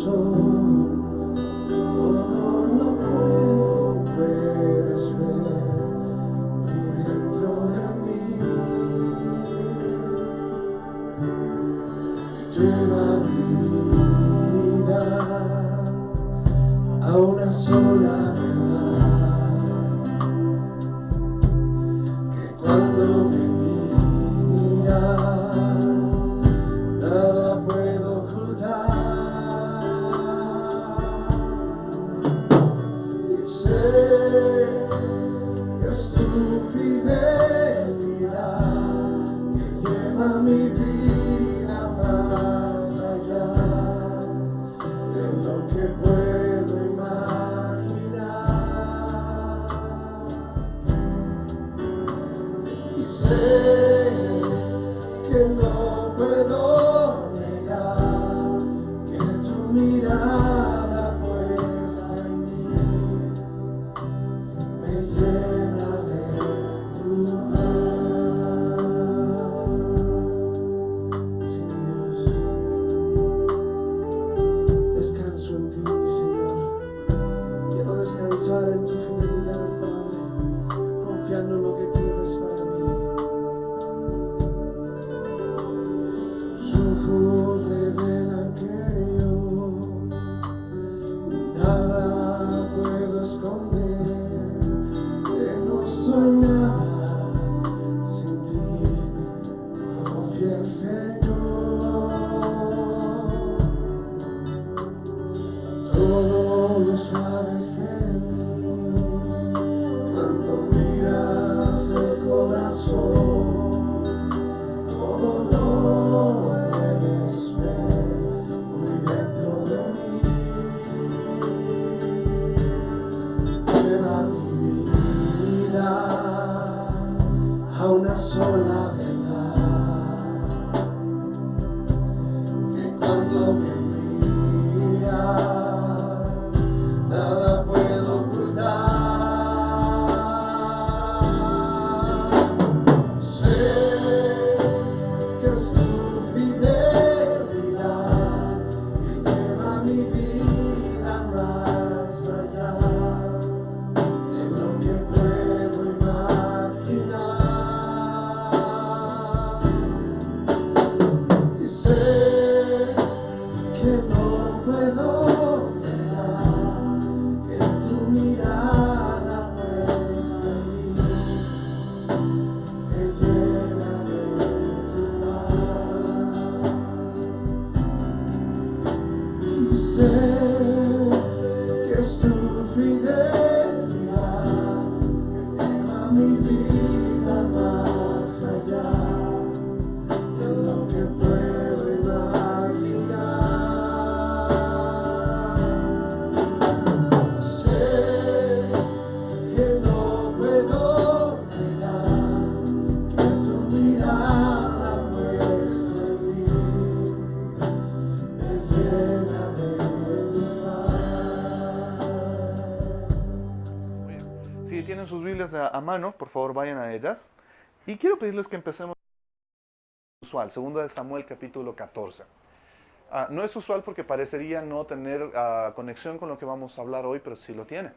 todo lo puedes ver muy dentro de mí. Lleva mi vida a una sola verdad, que cuando me miras nada puedo ocultar, y sé que es tu fidelidad que lleva mi vida más allá de lo que puedo imaginar, y sé que no puedo negar que tu mirada puesta en mí me llena de tu paz. Sí, Dios, descanso en ti, mi Señor. Quiero descansar en tu fidelidad, Padre, confiando en lo que tienes para mí. Tus ojos revelan que yo nada puedo esconder, que no soy nada sin ti, oh fiel Señor. Todo lo sabes de mí, cuando miras el corazón, todo lo puedes ver muy dentro de mí. Lleva mi vida a una sola verdad, que cuando me miras nada puedo ocultar. Sé que es tu fidelidad que lleva mi vida más allá de lo que puedo imaginar, y sé que no puedo negar que tu mirada puesta en mí me llena de tu paz, y sé que es tu fidelidad que lleva mi vida más allá de lo que puedo imaginar. Sé que no puedo negar que tu mirada puesta en mí me llena de tu paz. Muy bien. Si tienen sus Biblias a mano, por favor vayan a ellas. Y quiero pedirles que empecemos usual, 2 Samuel capítulo 14. No es usual porque parecería no tener conexión con lo que vamos a hablar hoy, pero sí lo tiene.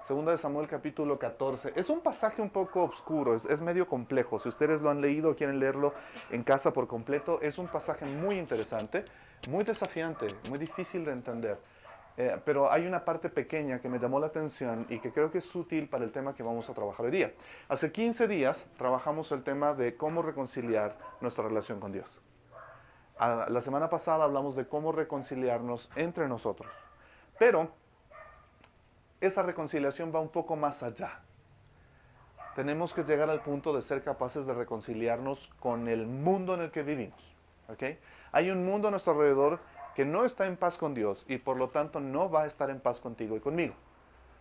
2 Samuel capítulo 14. Es un pasaje un poco oscuro, es medio complejo. Si ustedes lo han leído o quieren leerlo en casa por completo, es un pasaje muy interesante, muy desafiante, muy difícil de entender. Pero hay una parte pequeña que me llamó la atención y que creo que es útil para el tema que vamos a trabajar hoy día. Hace 15 días trabajamos el tema de cómo reconciliar nuestra relación con Dios. La semana pasada hablamos de cómo reconciliarnos entre nosotros. Pero esa reconciliación va un poco más allá. Tenemos que llegar al punto de ser capaces de reconciliarnos con el mundo en el que vivimos. ¿Okay? Hay un mundo a nuestro alrededor que no está en paz con Dios y por lo tanto no va a estar en paz contigo y conmigo.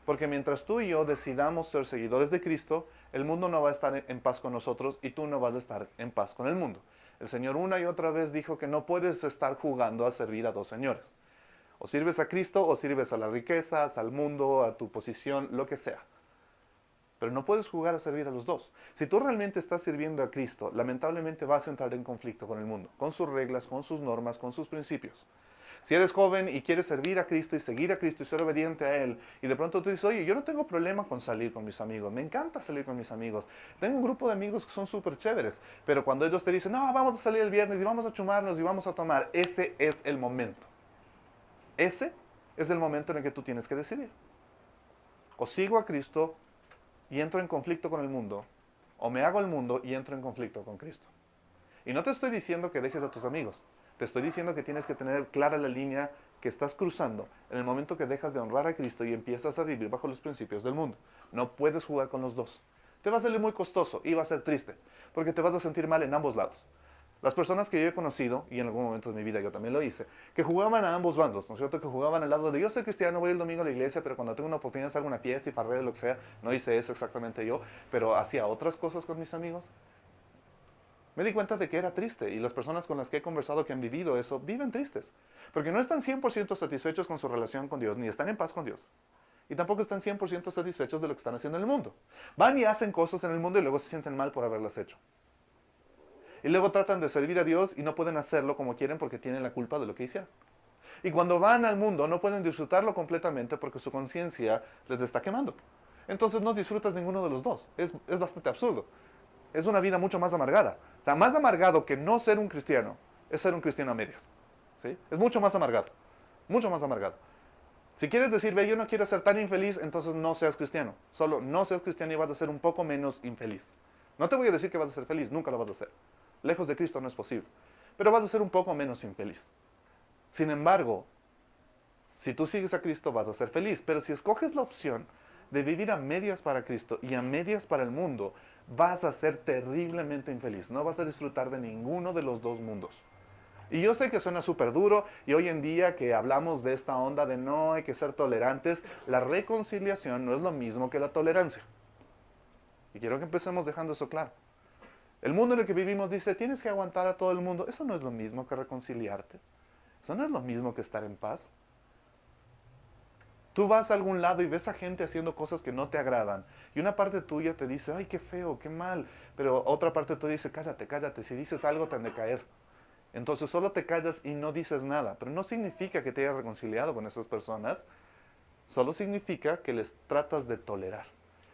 Porque mientras tú y yo decidamos ser seguidores de Cristo, el mundo no va a estar en paz con nosotros y tú no vas a estar en paz con el mundo. El Señor una y otra vez dijo que no puedes estar jugando a servir a dos señores. O sirves a Cristo o sirves a las riquezas, al mundo, a tu posición, lo que sea. Pero no puedes jugar a servir a los dos. Si tú realmente estás sirviendo a Cristo, lamentablemente vas a entrar en conflicto con el mundo, con sus reglas, con sus normas, con sus principios. Si eres joven y quieres servir a Cristo y seguir a Cristo y ser obediente a Él, y de pronto tú dices, oye, yo no tengo problema con salir con mis amigos, me encanta salir con mis amigos, tengo un grupo de amigos que son súper chéveres, pero cuando ellos te dicen, no, vamos a salir el viernes y vamos a chumarnos y vamos a tomar, ese es el momento. Ese es el momento en el que tú tienes que decidir. O sigo a Cristo y entro en conflicto con el mundo, o me hago el mundo y entro en conflicto con Cristo. Y no te estoy diciendo que dejes a tus amigos. Te estoy diciendo que tienes que tener clara la línea que estás cruzando en el momento que dejas de honrar a Cristo y empiezas a vivir bajo los principios del mundo. No puedes jugar con los dos. Te va a salir muy costoso y va a ser triste, porque te vas a sentir mal en ambos lados. Las personas que yo he conocido, y en algún momento de mi vida yo también lo hice, que jugaban a ambos bandos, ¿no es cierto? Que jugaban al lado de yo soy cristiano, voy el domingo a la iglesia, pero cuando tengo una oportunidad de hacer una fiesta y farreo, lo que sea, no hice eso exactamente yo, pero hacía otras cosas con mis amigos. Me di cuenta de que era triste y las personas con las que he conversado que han vivido eso, viven tristes. Porque no están 100% satisfechos con su relación con Dios, ni están en paz con Dios. Y tampoco están 100% satisfechos de lo que están haciendo en el mundo. Van y hacen cosas en el mundo y luego se sienten mal por haberlas hecho. Y luego tratan de servir a Dios y no pueden hacerlo como quieren porque tienen la culpa de lo que hicieron. Y cuando van al mundo no pueden disfrutarlo completamente porque su conciencia les está quemando. Entonces no disfrutas ninguno de los dos. Es bastante absurdo. Es una vida mucho más amargada. O sea, más amargado que no ser un cristiano es ser un cristiano a medias. ¿Sí? Es mucho más amargado. Mucho más amargado. Si quieres decir, ve, yo no quiero ser tan infeliz, entonces no seas cristiano. Solo no seas cristiano y vas a ser un poco menos infeliz. No te voy a decir que vas a ser feliz, nunca lo vas a hacer. Lejos de Cristo no es posible. Pero vas a ser un poco menos infeliz. Sin embargo, si tú sigues a Cristo vas a ser feliz. Pero si escoges la opción de vivir a medias para Cristo y a medias para el mundo, vas a ser terriblemente infeliz. No vas a disfrutar de ninguno de los dos mundos. Y yo sé que suena súper duro y hoy en día que hablamos de esta onda de no hay que ser tolerantes, la reconciliación no es lo mismo que la tolerancia. Y quiero que empecemos dejando eso claro. El mundo en el que vivimos dice, tienes que aguantar a todo el mundo. Eso no es lo mismo que reconciliarte. Eso no es lo mismo que estar en paz. Tú vas a algún lado y ves a gente haciendo cosas que no te agradan. Y una parte tuya te dice, ay, qué feo, qué mal. Pero otra parte tuya dice, cállate, cállate. Si dices algo te han de caer. Entonces solo te callas y no dices nada. Pero no significa que te hayas reconciliado con esas personas. Solo significa que les tratas de tolerar.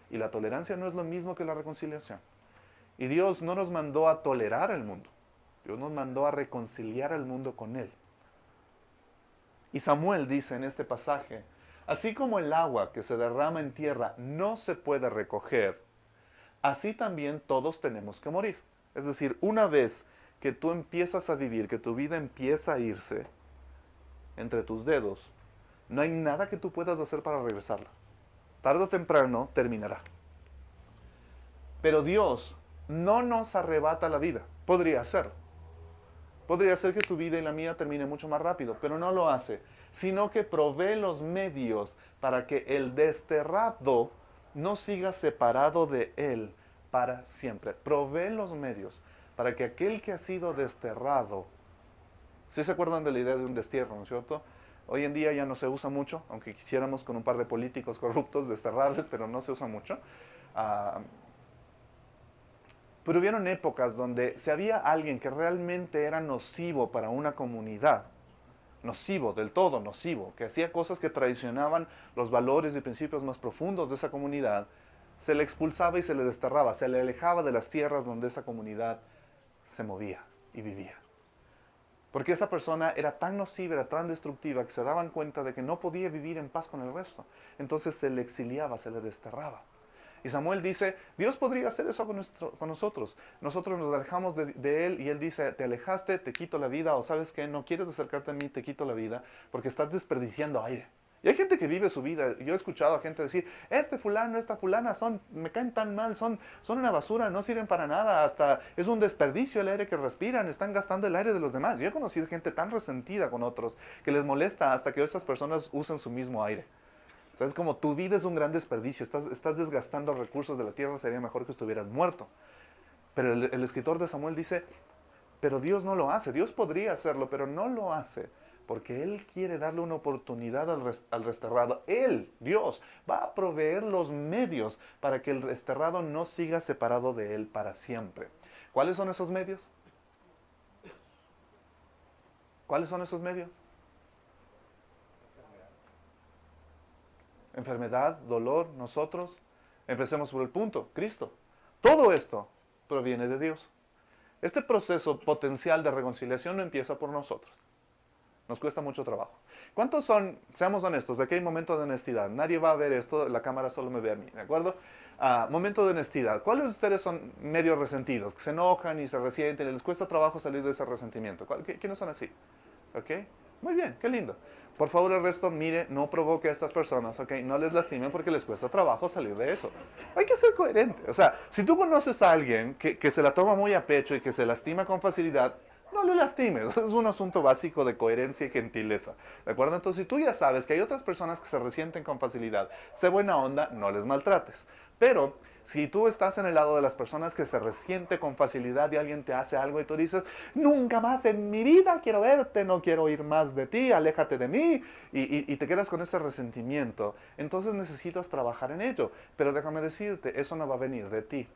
Y la tolerancia no es lo mismo que la reconciliación. Y Dios no nos mandó a tolerar al mundo. Dios nos mandó a reconciliar al mundo con Él. Y Samuel dice en este pasaje, así como el agua que se derrama en tierra no se puede recoger, así también todos tenemos que morir. Es decir, una vez que tú empiezas a vivir, que tu vida empieza a irse entre tus dedos, no hay nada que tú puedas hacer para regresarla. Tarde o temprano terminará. Pero Dios no nos arrebata la vida. Podría ser. Podría ser que tu vida y la mía termine mucho más rápido, pero no lo hace, sino que provee los medios para que el desterrado no siga separado de Él para siempre. Provee los medios para que aquel que ha sido desterrado, ¿sí se acuerdan de la idea de un destierro, no es cierto? Hoy en día ya no se usa mucho, aunque quisiéramos con un par de políticos corruptos desterrarles, pero no se usa mucho. Pero hubieron épocas donde si había alguien que realmente era nocivo para una comunidad, nocivo, del todo nocivo, que hacía cosas que traicionaban los valores y principios más profundos de esa comunidad, se le expulsaba y se le desterraba, se le alejaba de las tierras donde esa comunidad se movía y vivía. Porque esa persona era tan nociva, era tan destructiva, que se daban cuenta de que no podía vivir en paz con el resto. Entonces se le exiliaba, se le desterraba. Y Samuel dice, Dios podría hacer eso con nosotros. Nosotros nos alejamos de Él y Él dice, te alejaste, te quito la vida, o sabes qué, no quieres acercarte a mí, te quito la vida, porque estás desperdiciando aire. Y hay gente que vive su vida. Yo he escuchado a gente decir, este fulano, esta fulana, me caen tan mal, son una basura, no sirven para nada, hasta es un desperdicio el aire que respiran, están gastando el aire de los demás. Yo he conocido gente tan resentida con otros que les molesta hasta que estas personas usen su mismo aire. O sea, es como tu vida es un gran desperdicio, estás desgastando recursos de la tierra, sería mejor que estuvieras muerto. Pero el escritor de Samuel dice, pero Dios no lo hace, Dios podría hacerlo, pero no lo hace. Porque Él quiere darle una oportunidad al desterrado. Él, Dios, va a proveer los medios para que el desterrado no siga separado de Él para siempre. ¿Cuáles son esos medios? ¿Cuáles son esos medios? enfermedad, dolor, nosotros. Empecemos por el punto, Cristo. Todo esto proviene de Dios. Este proceso potencial de reconciliación no empieza por nosotros. Nos cuesta mucho trabajo. ¿Cuántos son, seamos honestos, de aquí hay momento de honestidad? Nadie va a ver esto, la cámara solo me ve a mí, ¿de acuerdo? Momento de honestidad. ¿Cuáles de ustedes son medio resentidos? Que se enojan y se resienten y les cuesta trabajo salir de ese resentimiento. ¿Quiénes son así? ¿Ok? Muy bien, qué lindo. Por favor, el resto, mire, no provoque a estas personas, ¿ok? No les lastimen porque les cuesta trabajo salir de eso. Hay que ser coherente. O sea, si tú conoces a alguien que se la toma muy a pecho y que se lastima con facilidad, no le lastimes. Es un asunto básico de coherencia y gentileza. ¿De acuerdo? Entonces, si tú ya sabes que hay otras personas que se resienten con facilidad, sé buena onda, no les maltrates. Pero si tú estás en el lado de las personas que se resiente con facilidad y alguien te hace algo y tú dices, nunca más en mi vida quiero verte, no quiero oír más de ti, aléjate de mí, y te quedas con ese resentimiento, entonces necesitas trabajar en ello. Pero déjame decirte, eso no va a venir de ti.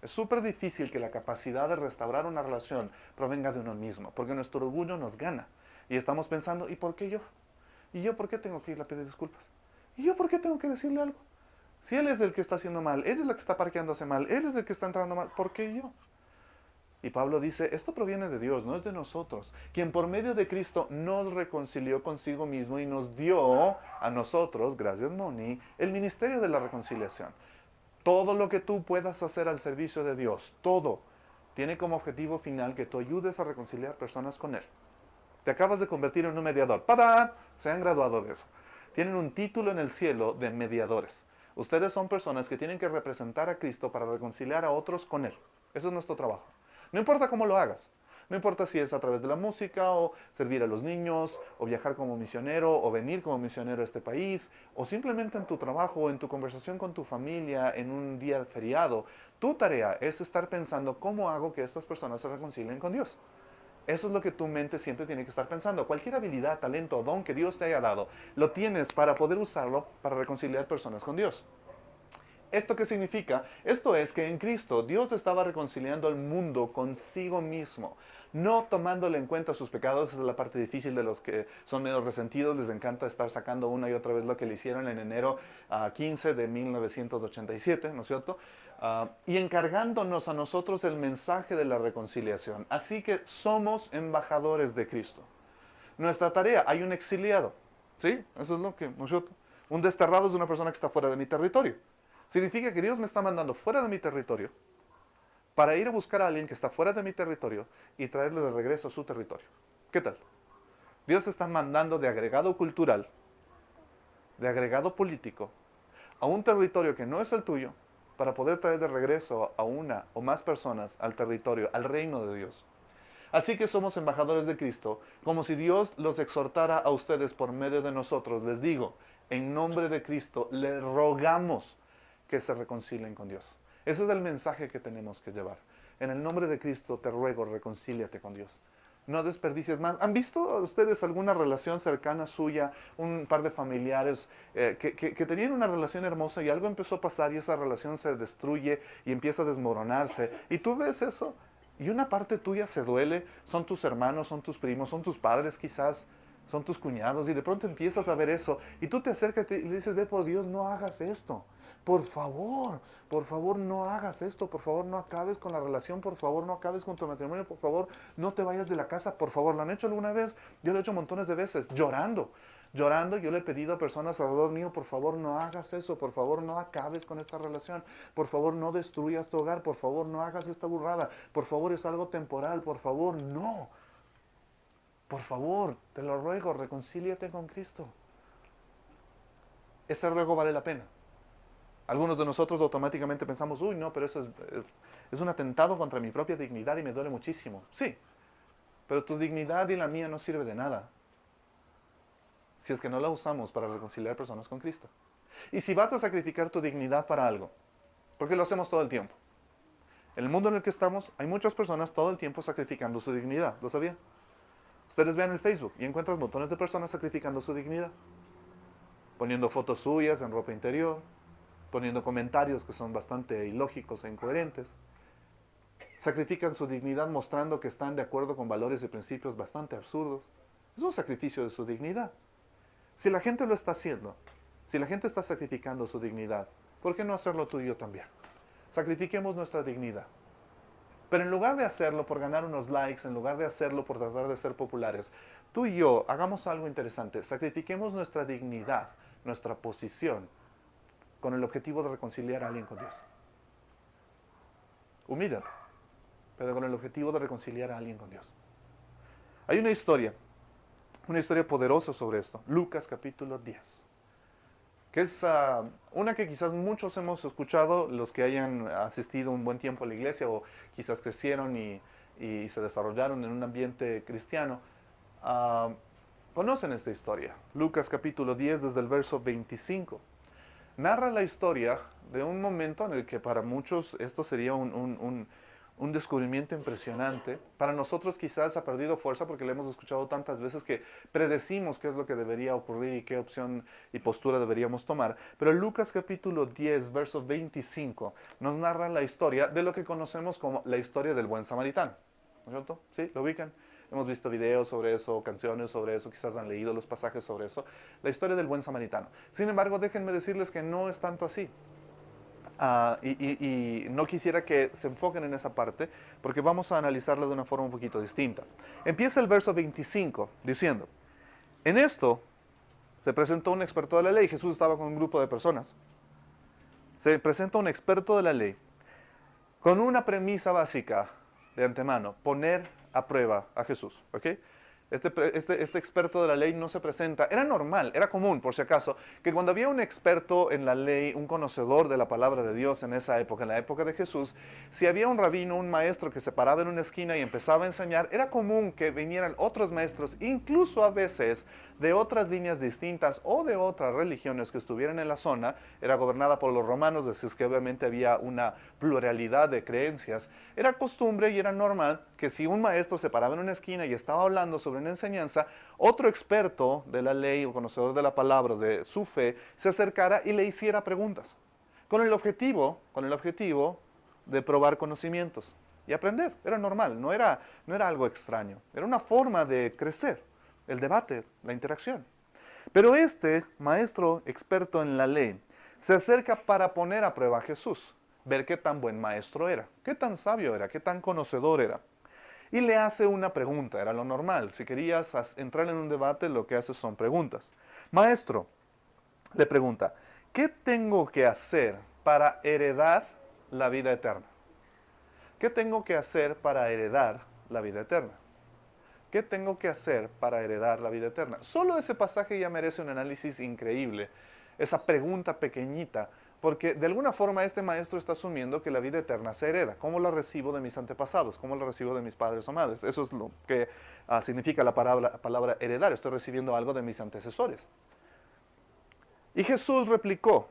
Es súper difícil que la capacidad de restaurar una relación provenga de uno mismo, porque nuestro orgullo nos gana. Y estamos pensando, ¿y por qué yo? ¿Y yo por qué tengo que ir a pedir disculpas? ¿Y yo por qué tengo que decirle algo? Si él es el que está haciendo mal, él es el que está parqueándose mal, él es el que está entrando mal, ¿por qué yo? Y Pablo dice, esto proviene de Dios, no es de nosotros, quien por medio de Cristo nos reconcilió consigo mismo y nos dio a nosotros, gracias Moni, el ministerio de la reconciliación. Todo lo que tú puedas hacer al servicio de Dios, todo, tiene como objetivo final que tú ayudes a reconciliar personas con Él. Te acabas de convertir en un mediador. ¡Padán! Se han graduado de eso. Tienen un título en el cielo de mediadores. Ustedes son personas que tienen que representar a Cristo para reconciliar a otros con Él. Eso es nuestro trabajo. No importa cómo lo hagas. No importa si es a través de la música, o servir a los niños, o viajar como misionero, o venir como misionero a este país, o simplemente en tu trabajo, o en tu conversación con tu familia, en un día feriado. Tu tarea es estar pensando cómo hago que estas personas se reconcilien con Dios. Eso es lo que tu mente siempre tiene que estar pensando. Cualquier habilidad, talento o don que Dios te haya dado, lo tienes para poder usarlo para reconciliar personas con Dios. ¿Esto qué significa? Esto es que en Cristo Dios estaba reconciliando al mundo consigo mismo, no tomándole en cuenta sus pecados. Esa es la parte difícil de los que son medio resentidos. Les encanta estar sacando una y otra vez lo que le hicieron en enero 15 de 1987, ¿no es cierto? Y encargándonos a nosotros el mensaje de la reconciliación. Así que somos embajadores de Cristo. Nuestra tarea, hay un exiliado, ¿sí? Eso es lo que, ¿no es cierto? Un desterrado es una persona que está fuera de mi territorio. Significa que Dios me está mandando fuera de mi territorio para ir a buscar a alguien que está fuera de mi territorio y traerle de regreso a su territorio. ¿Qué tal? Dios está mandando de agregado cultural, de agregado político, a un territorio que no es el tuyo, para poder traer de regreso a una o más personas al territorio, al reino de Dios. Así que somos embajadores de Cristo, como si Dios los exhortara a ustedes por medio de nosotros. Les digo, en nombre de Cristo, les rogamos que se reconcilien con Dios. Ese es el mensaje que tenemos que llevar. En el nombre de Cristo te ruego, reconcíliate con Dios. No desperdicies más. ¿Han visto ustedes alguna relación cercana suya, un par de familiares que tenían una relación hermosa y algo empezó a pasar y esa relación se destruye y empieza a desmoronarse? Y tú ves eso y una parte tuya se duele, son tus hermanos, son tus primos, son tus padres quizás, son tus cuñados, y de pronto empiezas a ver eso, y tú te acercas y le dices, ve por Dios, no hagas esto. Por favor, no hagas esto, por favor, no acabes con la relación, por favor, no acabes con tu matrimonio, por favor, no te vayas de la casa, por favor. ¿Lo han hecho alguna vez? Yo lo he hecho montones de veces, llorando. Llorando, yo le he pedido a personas alrededor mío, por favor, no hagas eso, por favor, no acabes con esta relación, por favor, no destruyas tu hogar, por favor, no hagas esta burrada, por favor, es algo temporal, por favor, no. Por favor, te lo ruego, reconcíliate con Cristo. Ese ruego vale la pena. Algunos de nosotros automáticamente pensamos, uy, no, pero eso es un atentado contra mi propia dignidad y me duele muchísimo. Sí, pero tu dignidad y la mía no sirve de nada si es que no la usamos para reconciliar personas con Cristo. Y si vas a sacrificar tu dignidad para algo, porque lo hacemos todo el tiempo. En el mundo en el que estamos, hay muchas personas todo el tiempo sacrificando su dignidad. ¿Lo sabían? Ustedes vean el Facebook y encuentras montones de personas sacrificando su dignidad. Poniendo fotos suyas en ropa interior, poniendo comentarios que son bastante ilógicos e incoherentes. Sacrifican su dignidad mostrando que están de acuerdo con valores y principios bastante absurdos. Es un sacrificio de su dignidad. Si la gente lo está haciendo, Si la gente está sacrificando su dignidad, ¿por qué no hacerlo tú y yo también? Sacrifiquemos nuestra dignidad. Pero en lugar de hacerlo por ganar unos likes, en lugar de hacerlo por tratar de ser populares, tú y yo hagamos algo interesante. Sacrifiquemos nuestra dignidad, nuestra posición, con el objetivo de reconciliar a alguien con Dios. Humíllate, pero con el objetivo de reconciliar a alguien con Dios. Hay una historia poderosa sobre esto. Lucas capítulo 10. Que es una que quizás muchos hemos escuchado, los que hayan asistido un buen tiempo a la iglesia o quizás crecieron y se desarrollaron en un ambiente cristiano, conocen esta historia. Lucas capítulo 10 desde el verso 25. Narra la historia de un momento en el que para muchos esto sería un descubrimiento impresionante. Para nosotros quizás ha perdido fuerza porque le hemos escuchado tantas veces que predecimos qué es lo que debería ocurrir y qué opción y postura deberíamos tomar. Pero Lucas capítulo 10, verso 25, nos narra la historia de lo que conocemos como la historia del buen samaritano. ¿No es cierto? ¿Sí? ¿Lo ubican? Hemos visto videos sobre eso, canciones sobre eso, quizás han leído los pasajes sobre eso. La historia del buen samaritano. Sin embargo, déjenme decirles que no es tanto así. Y no quisiera que se enfoquen en esa parte, porque vamos a analizarla de una forma un poquito distinta. Empieza el verso 25 diciendo, en esto se presentó un experto de la ley. Jesús estaba con un grupo de personas. Se presenta un experto de la ley con una premisa básica de antemano, poner a prueba a Jesús. ¿Ok? Este experto de la ley no se presenta. Era normal, era común, por si acaso, que cuando había un experto en la ley, un conocedor de la palabra de Dios en esa época, en la época de Jesús, si había un rabino, un maestro que se paraba en una esquina y empezaba a enseñar, era común que vinieran otros maestros, incluso a veces de otras líneas distintas o de otras religiones que estuvieran en la zona. Era gobernada por los romanos, así es que obviamente había una pluralidad de creencias. Era costumbre y era normal que si un maestro se paraba en una esquina y estaba hablando sobre una enseñanza, otro experto de la ley o conocedor de la palabra, de su fe, se acercara y le hiciera preguntas, con el objetivo de probar conocimientos y aprender. Era normal, no era algo extraño, era una forma de crecer, el debate, la interacción. Pero este maestro experto en la ley se acerca para poner a prueba a Jesús, ver qué tan buen maestro era, qué tan sabio era, qué tan conocedor era. Y le hace una pregunta, era lo normal. Si querías entrar en un debate, lo que haces son preguntas. Maestro, le pregunta, ¿qué tengo que hacer para heredar la vida eterna? ¿Qué tengo que hacer para heredar la vida eterna? ¿Qué tengo que hacer para heredar la vida eterna? Solo ese pasaje ya merece un análisis increíble. Esa pregunta pequeñita. Porque de alguna forma este maestro está asumiendo que la vida eterna se hereda. ¿Cómo la recibo de mis antepasados? ¿Cómo la recibo de mis padres o madres? Eso es lo que significa la palabra heredar. Estoy recibiendo algo de mis antecesores. Y Jesús replicó.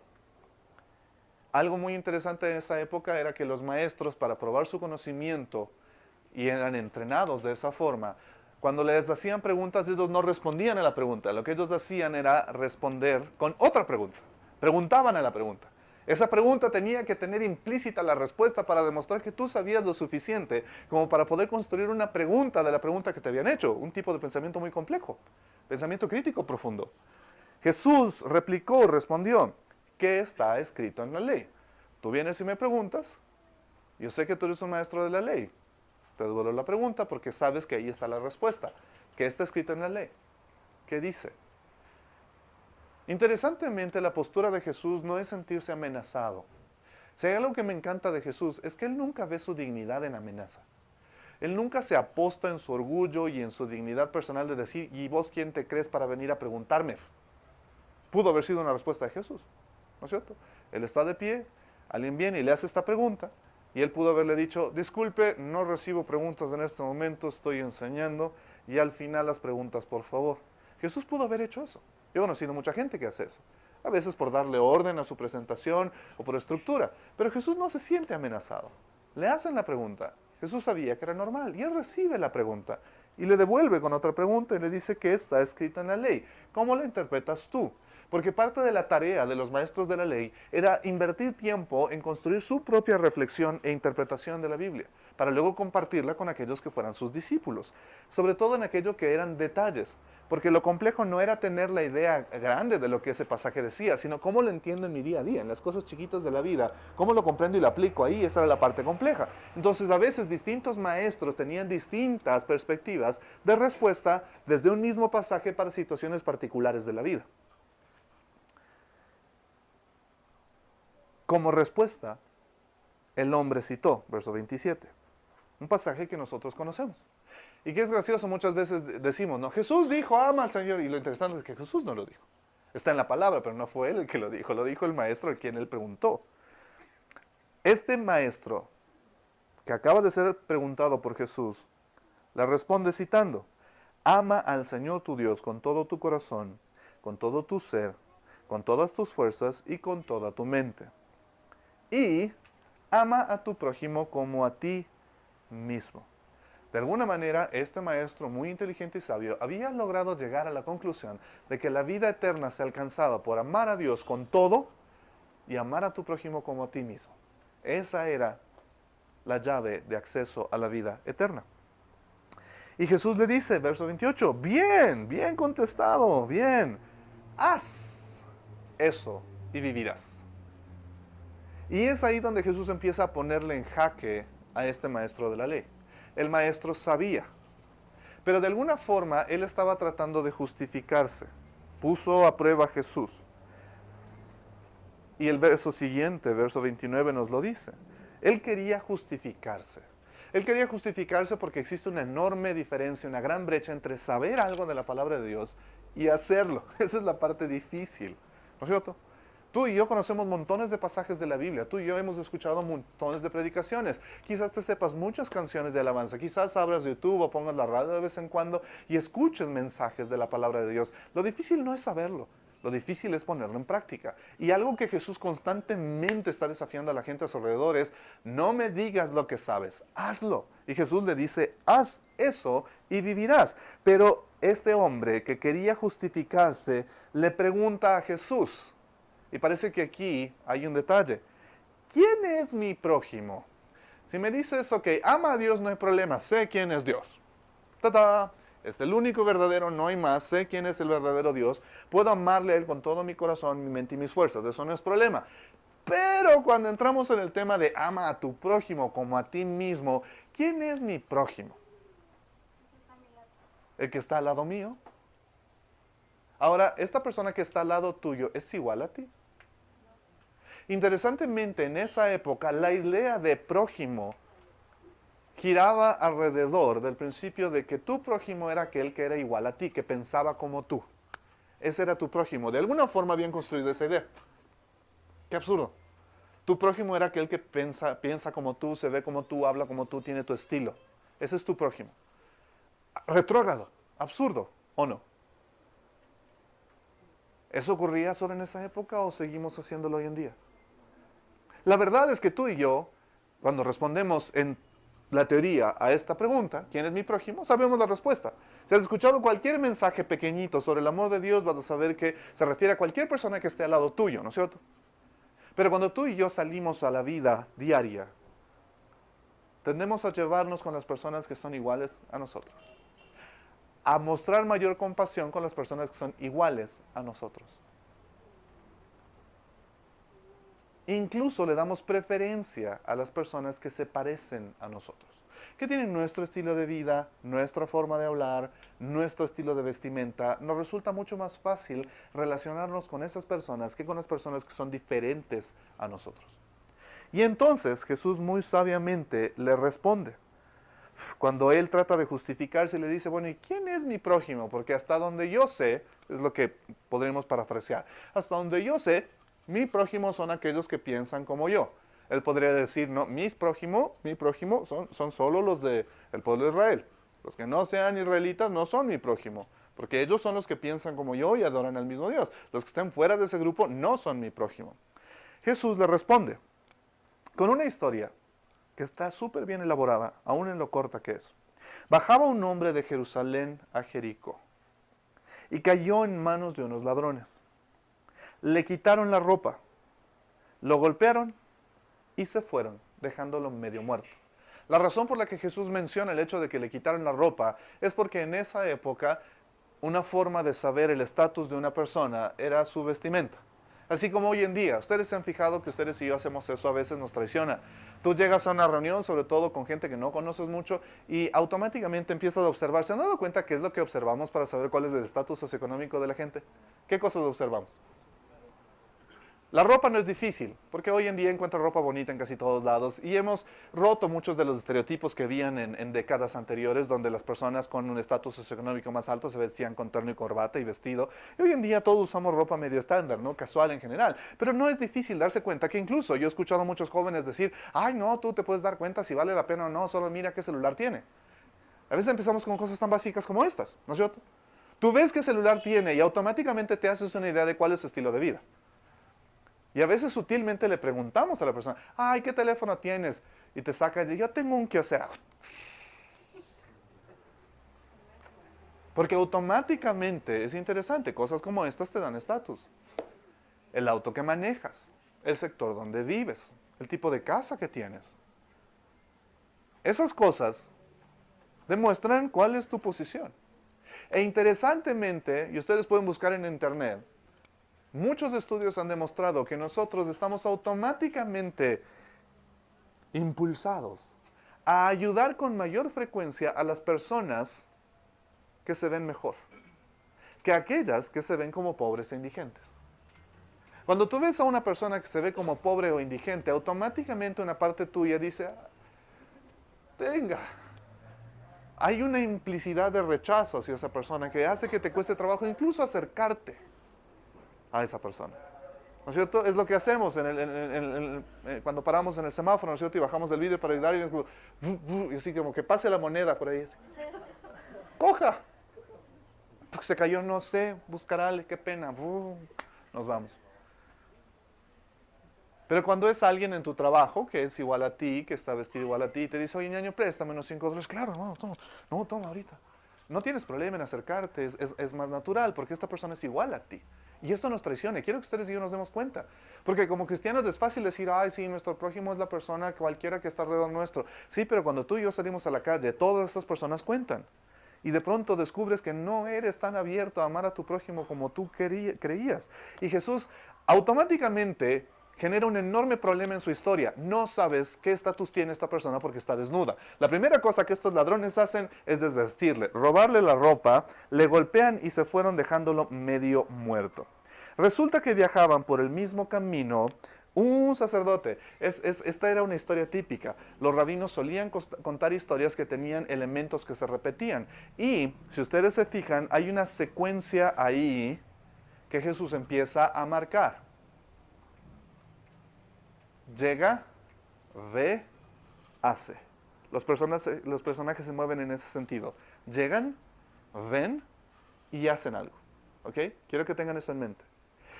Algo muy interesante en esa época era que los maestros, para probar su conocimiento, y eran entrenados de esa forma, cuando les hacían preguntas, ellos no respondían a la pregunta. Lo que ellos hacían era responder con otra pregunta. Preguntaban a la pregunta. Esa pregunta tenía que tener implícita la respuesta para demostrar que tú sabías lo suficiente como para poder construir una pregunta de la pregunta que te habían hecho. Un tipo de pensamiento muy complejo. Pensamiento crítico profundo. Jesús respondió, ¿qué está escrito en la ley? Tú vienes y me preguntas, yo sé que tú eres un maestro de la ley. Te devuelvo la pregunta porque sabes que ahí está la respuesta. ¿Qué está escrito en la ley? ¿Qué dice? Interesantemente, la postura de Jesús no es sentirse amenazado. Si hay algo que me encanta de Jesús, es que Él nunca ve su dignidad en amenaza. Él nunca se aposta en su orgullo y en su dignidad personal de decir, ¿y vos quién te crees para venir a preguntarme? Pudo haber sido una respuesta de Jesús, ¿no es cierto? Él está de pie, alguien viene y le hace esta pregunta, y Él pudo haberle dicho, disculpe, no recibo preguntas en este momento, estoy enseñando, y al final las preguntas, por favor. Jesús pudo haber hecho eso. Yo he conocido mucha gente que hace eso. A veces por darle orden a su presentación o por estructura. Pero Jesús no se siente amenazado. Le hacen la pregunta. Jesús sabía que era normal y Él recibe la pregunta. Y le devuelve con otra pregunta y le dice que está escrito en la ley. ¿Cómo la interpretas tú? Porque parte de la tarea de los maestros de la ley era invertir tiempo en construir su propia reflexión e interpretación de la Biblia, para luego compartirla con aquellos que fueran sus discípulos, sobre todo en aquello que eran detalles, porque lo complejo no era tener la idea grande de lo que ese pasaje decía, sino cómo lo entiendo en mi día a día, en las cosas chiquitas de la vida, cómo lo comprendo y lo aplico ahí, esa era la parte compleja. Entonces a veces distintos maestros tenían distintas perspectivas de respuesta desde un mismo pasaje para situaciones particulares de la vida. Como respuesta, el hombre citó, verso 27, un pasaje que nosotros conocemos. Y que es gracioso, muchas veces decimos, no, Jesús dijo, ama al Señor, y lo interesante es que Jesús no lo dijo. Está en la palabra, pero no fue él el que lo dijo el maestro a quien él preguntó. Este maestro, que acaba de ser preguntado por Jesús, le responde citando, ama al Señor tu Dios con todo tu corazón, con todo tu ser, con todas tus fuerzas y con toda tu mente. Y ama a tu prójimo como a ti mismo. De alguna manera, este maestro muy inteligente y sabio había logrado llegar a la conclusión de que la vida eterna se alcanzaba por amar a Dios con todo y amar a tu prójimo como a ti mismo. Esa era la llave de acceso a la vida eterna. Y Jesús le dice, verso 28, bien, bien contestado, bien, haz eso y vivirás. Y es ahí donde Jesús empieza a ponerle en jaque a este maestro de la ley. El maestro sabía, pero de alguna forma él estaba tratando de justificarse. Puso a prueba a Jesús. Y el verso siguiente, verso 29, nos lo dice. Él quería justificarse. Él quería justificarse porque existe una enorme diferencia, una gran brecha entre saber algo de la palabra de Dios y hacerlo. Esa es la parte difícil, ¿no es cierto? Tú y yo conocemos montones de pasajes de la Biblia. Tú y yo hemos escuchado montones de predicaciones. Quizás te sepas muchas canciones de alabanza. Quizás abras YouTube o pongas la radio de vez en cuando y escuches mensajes de la palabra de Dios. Lo difícil no es saberlo. Lo difícil es ponerlo en práctica. Y algo que Jesús constantemente está desafiando a la gente a su alrededor es, no me digas lo que sabes, hazlo. Y Jesús le dice, haz eso y vivirás. Pero este hombre que quería justificarse le pregunta a Jesús, y parece que aquí hay un detalle. ¿Quién es mi prójimo? Si me dices, ok, ama a Dios, no hay problema, sé quién es Dios. ¡Tada! Es el único verdadero, no hay más, sé quién es el verdadero Dios. Puedo amarle a Él con todo mi corazón, mi mente y mis fuerzas, de eso no es problema. Pero cuando entramos en el tema de ama a tu prójimo como a ti mismo, ¿quién es mi prójimo? ¿El que está al lado mío? Ahora, ¿esta persona que está al lado tuyo es igual a ti? Interesantemente, en esa época, la idea de prójimo giraba alrededor del principio de que tu prójimo era aquel que era igual a ti, que pensaba como tú. Ese era tu prójimo. De alguna forma habían construido esa idea. Qué absurdo. Tu prójimo era aquel que piensa como tú, se ve como tú, habla como tú, tiene tu estilo. Ese es tu prójimo. Retrógrado, absurdo, ¿o no? ¿Eso ocurría solo en esa época o seguimos haciéndolo hoy en día? La verdad es que tú y yo, cuando respondemos en la teoría a esta pregunta, ¿quién es mi prójimo?, sabemos la respuesta. Si has escuchado cualquier mensaje pequeñito sobre el amor de Dios, vas a saber que se refiere a cualquier persona que esté al lado tuyo, ¿no es cierto? Pero cuando tú y yo salimos a la vida diaria, tendemos a llevarnos con las personas que son iguales a nosotros, a mostrar mayor compasión con las personas que son iguales a nosotros. Incluso le damos preferencia a las personas que se parecen a nosotros, que tienen nuestro estilo de vida, nuestra forma de hablar, nuestro estilo de vestimenta. Nos resulta mucho más fácil relacionarnos con esas personas que con las personas que son diferentes a nosotros. Y entonces Jesús muy sabiamente le responde. Cuando él trata de justificarse, le dice, bueno, ¿y quién es mi prójimo? Porque hasta donde yo sé, es lo que podremos parafrasear, hasta donde yo sé, mi prójimo son aquellos que piensan como yo. Él podría decir, no, mi prójimo son solo los del pueblo de Israel. Los que no sean israelitas no son mi prójimo, porque ellos son los que piensan como yo y adoran al mismo Dios. Los que estén fuera de ese grupo no son mi prójimo. Jesús le responde con una historia que está súper bien elaborada, aún en lo corta que es. Bajaba un hombre de Jerusalén a Jericó y cayó en manos de unos ladrones. le quitaron la ropa, lo golpearon y se fueron, dejándolo medio muerto. La razón por la que Jesús menciona el hecho de que le quitaron la ropa es porque en esa época una forma de saber el estatus de una persona era su vestimenta. Así como hoy en día, ustedes se han fijado que ustedes y yo hacemos eso, a veces nos traiciona. Tú llegas a una reunión, sobre todo con gente que no conoces mucho, y automáticamente empiezas a observar. ¿Se han dado cuenta qué es lo que observamos para saber cuál es el estatus socioeconómico de la gente? ¿Qué cosas observamos? La ropa no es difícil, porque hoy en día encuentras ropa bonita en casi todos lados y hemos roto muchos de los estereotipos que habían en décadas anteriores, donde las personas con un estatus socioeconómico más alto se vestían con terno y corbata y vestido. Y hoy en día todos usamos ropa medio estándar, ¿no? Casual en general. Pero no es difícil darse cuenta que incluso yo he escuchado a muchos jóvenes decir, ay no, tú te puedes dar cuenta si vale la pena o no, solo mira qué celular tiene. A veces empezamos con cosas tan básicas como estas, ¿no es cierto? Tú ves qué celular tiene y automáticamente te haces una idea de cuál es su estilo de vida. Y a veces sutilmente le preguntamos a la persona, ay, ¿qué teléfono tienes? Y te saca y dice, yo tengo un Kyocera. Porque automáticamente, es interesante, cosas como estas te dan estatus. El auto que manejas, el sector donde vives, el tipo de casa que tienes. Esas cosas demuestran cuál es tu posición. E interesantemente, y ustedes pueden buscar en internet, muchos estudios han demostrado que nosotros estamos automáticamente impulsados a ayudar con mayor frecuencia a las personas que se ven mejor, que aquellas que se ven como pobres e indigentes. Cuando tú ves a una persona que se ve como pobre o indigente, automáticamente una parte tuya dice, venga, hay una implicidad de rechazo hacia esa persona que hace que te cueste trabajo incluso acercarte a esa persona. ¿No es cierto? Es lo que hacemos cuando paramos en el semáforo, ¿no es cierto? Y bajamos del vidrio para ayudar y es como, y así como que pase la moneda por ahí. Así. ¡Coja! Se cayó, no sé, buscarle, qué pena. Nos vamos. Pero cuando es alguien en tu trabajo que es igual a ti, que está vestido igual a ti, y te dice, oye, ñaño, préstame unos $5. Claro, no, toma, no, toma ahorita. No tienes problema en acercarte, es más natural, porque esta persona es igual a ti. Y esto nos traiciona. Quiero que ustedes y yo nos demos cuenta. Porque como cristianos es fácil decir, ay, sí, nuestro prójimo es la persona cualquiera que está alrededor nuestro. Sí, pero cuando tú y yo salimos a la calle, todas estas personas cuentan. Y de pronto descubres que no eres tan abierto a amar a tu prójimo como tú creías. Y Jesús automáticamente genera un enorme problema en su historia. No sabes qué estatus tiene esta persona porque está desnuda. La primera cosa que estos ladrones hacen es desvestirle, robarle la ropa, le golpean y se fueron dejándolo medio muerto. Resulta que viajaban por el mismo camino un sacerdote. Esta era una historia típica. Los rabinos solían contar historias que tenían elementos que se repetían. Y si ustedes se fijan, hay una secuencia ahí que Jesús empieza a marcar. Llega, ve, hace. Los personajes se mueven en ese sentido. Llegan, ven y hacen algo. ¿Ok? Quiero que tengan eso en mente.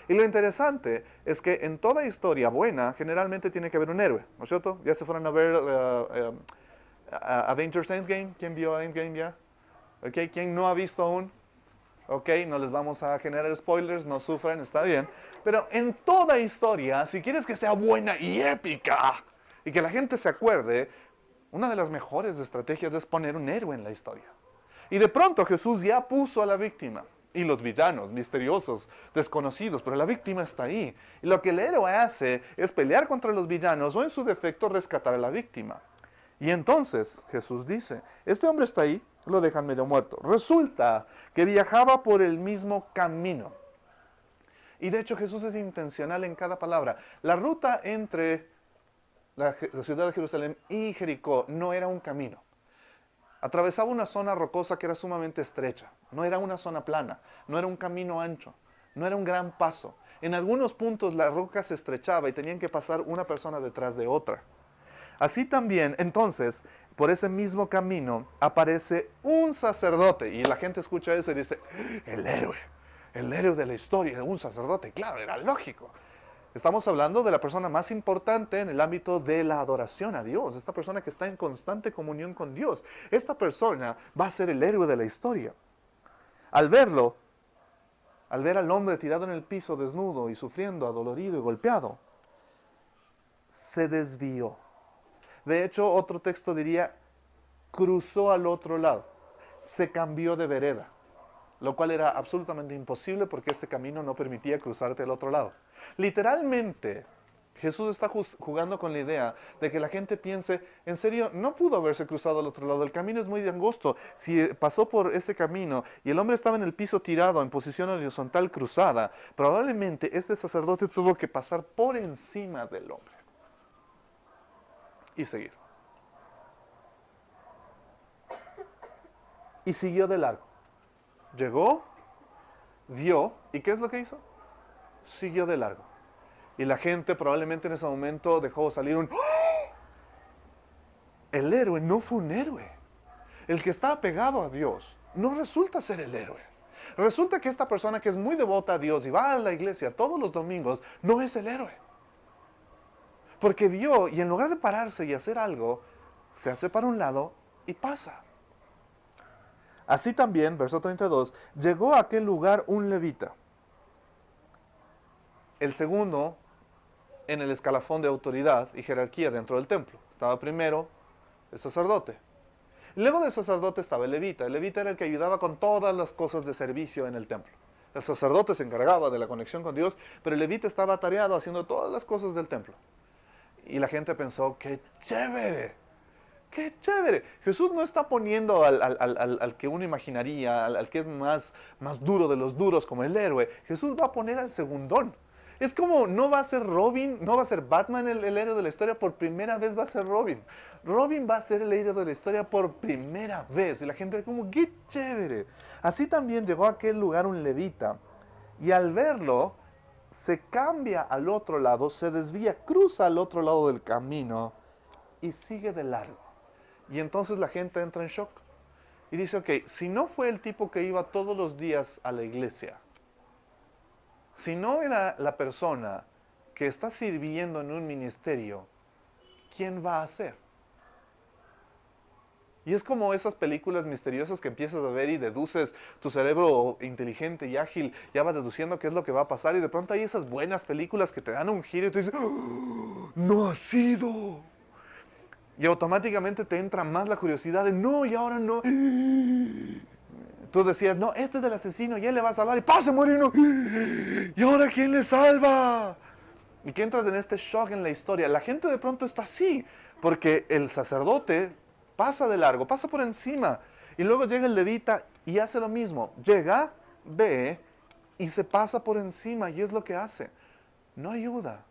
Y lo interesante es que en toda historia buena generalmente tiene que haber un héroe, ¿no es cierto? Ya se fueron a ver Avengers Endgame. ¿Quién vio Endgame ya? ¿Ok? ¿Quién no ha visto aún? Ok, no les vamos a generar spoilers, no sufran, está bien. Pero en toda historia, si quieres que sea buena y épica y que la gente se acuerde, una de las mejores estrategias es poner un héroe en la historia. Y de pronto Jesús ya puso a la víctima y los villanos, misteriosos, desconocidos, pero la víctima está ahí. Y lo que el héroe hace es pelear contra los villanos o en su defecto rescatar a la víctima. Y entonces Jesús dice, este hombre está ahí, lo dejan medio muerto. Resulta que viajaba por el mismo camino. Y de hecho Jesús es intencional en cada palabra. La ruta entre la ciudad de Jerusalén y Jericó no era un camino. Atravesaba una zona rocosa que era sumamente estrecha. No era una zona plana, no era un camino ancho, no era un gran paso. En algunos puntos la roca se estrechaba y tenían que pasar una persona detrás de otra. Así también, entonces, por ese mismo camino aparece un sacerdote. Y la gente escucha eso y dice, el héroe de la historia, un sacerdote. Claro, era lógico. Estamos hablando de la persona más importante en el ámbito de la adoración a Dios. Esta persona que está en constante comunión con Dios. Esta persona va a ser el héroe de la historia. Al verlo, al ver al hombre tirado en el piso desnudo y sufriendo, adolorido y golpeado, se desvió. De hecho, otro texto diría, cruzó al otro lado, se cambió de vereda, lo cual era absolutamente imposible porque ese camino no permitía cruzarte al otro lado. Literalmente, Jesús está jugando con la idea de que la gente piense, en serio, no pudo haberse cruzado al otro lado, el camino es muy angosto. Si pasó por ese camino y el hombre estaba en el piso tirado en posición horizontal cruzada, probablemente este sacerdote tuvo que pasar por encima del hombre y seguir. Y siguió de largo. Llegó, vio, ¿y qué es lo que hizo? Siguió de largo. Y la gente probablemente en ese momento dejó salir un... ¡Oh! El héroe no fue un héroe. El que estaba pegado a Dios no resulta ser el héroe. Resulta que esta persona que es muy devota a Dios y va a la iglesia todos los domingos, no es el héroe. Porque vio y en lugar de pararse y hacer algo, se hace para un lado y pasa. Así también, verso 32, llegó a aquel lugar un levita. El segundo en el escalafón de autoridad y jerarquía dentro del templo. Estaba primero el sacerdote. Luego del sacerdote estaba el levita. El levita era el que ayudaba con todas las cosas de servicio en el templo. El sacerdote se encargaba de la conexión con Dios, pero el levita estaba atareado haciendo todas las cosas del templo. Y la gente pensó, ¡qué chévere! ¡Qué chévere! Jesús no está poniendo al que uno imaginaría, al que es más duro de los duros como el héroe. Jesús va a poner al segundón. Es como, no va a ser Robin, no va a ser Batman el héroe de la historia, por primera vez va a ser Robin. Robin va a ser el héroe de la historia por primera vez. Y la gente como, ¡qué chévere! Así también llegó a aquel lugar un levita. Y al verlo, se cambia al otro lado, se desvía, cruza al otro lado del camino y sigue de largo. Y entonces la gente entra en shock. Y dice, ok, si no fue el tipo que iba todos los días a la iglesia, si no era la persona que está sirviendo en un ministerio, ¿quién va a ser? Y es como esas películas misteriosas que empiezas a ver y deduces, tu cerebro inteligente y ágil ya va deduciendo qué es lo que va a pasar y de pronto hay esas buenas películas que te dan un giro y tú dices, ¡oh, no ha sido! Y automáticamente te entra más la curiosidad de, no, y ahora no. Tú decías, no, este es el asesino y él le va a salvar y ¡pase, morir uno! ¿Y ahora quién le salva? Y que entras en este shock en la historia. La gente de pronto está así, porque el sacerdote pasa de largo, pasa por encima. Y luego llega el levita y hace lo mismo. Llega, ve y se pasa por encima y es lo que hace. No ayuda.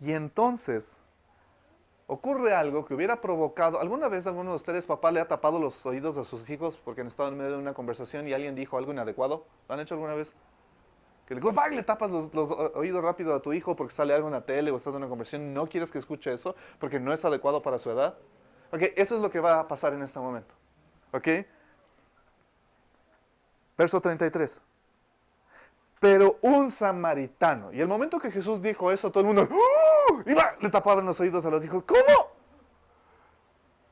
Y entonces ocurre algo que hubiera provocado... ¿Alguna vez alguno de ustedes, papá, le ha tapado los oídos a sus hijos porque han estado en medio de una conversación y alguien dijo algo inadecuado? ¿Lo han hecho alguna vez? Que le tapas los oídos rápido a tu hijo porque sale algo en la tele o estás en una conversación y no quieres que escuche eso porque no es adecuado para su edad. Ok, eso es lo que va a pasar en este momento. Ok. Verso 33. Pero un samaritano. Y el momento que Jesús dijo eso, todo el mundo le tapaban los oídos a los hijos. ¿Cómo?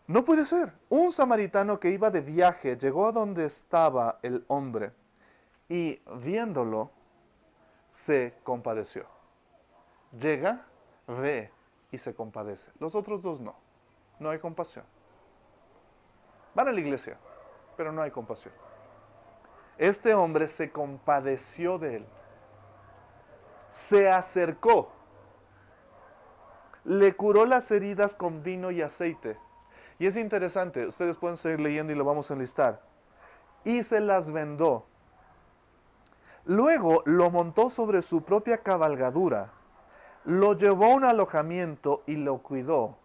No puede ser. Un samaritano que iba de viaje llegó a donde estaba el hombre y viéndolo se compadeció. Llega, ve y se compadece. Los otros dos no. No hay compasión. Van a la iglesia, pero no hay compasión. Este hombre se compadeció de él. Se acercó. Le curó las heridas con vino y aceite. Y es interesante, ustedes pueden seguir leyendo y lo vamos a enlistar. Y se las vendó. Luego lo montó sobre su propia cabalgadura. Lo llevó a un alojamiento y lo cuidó.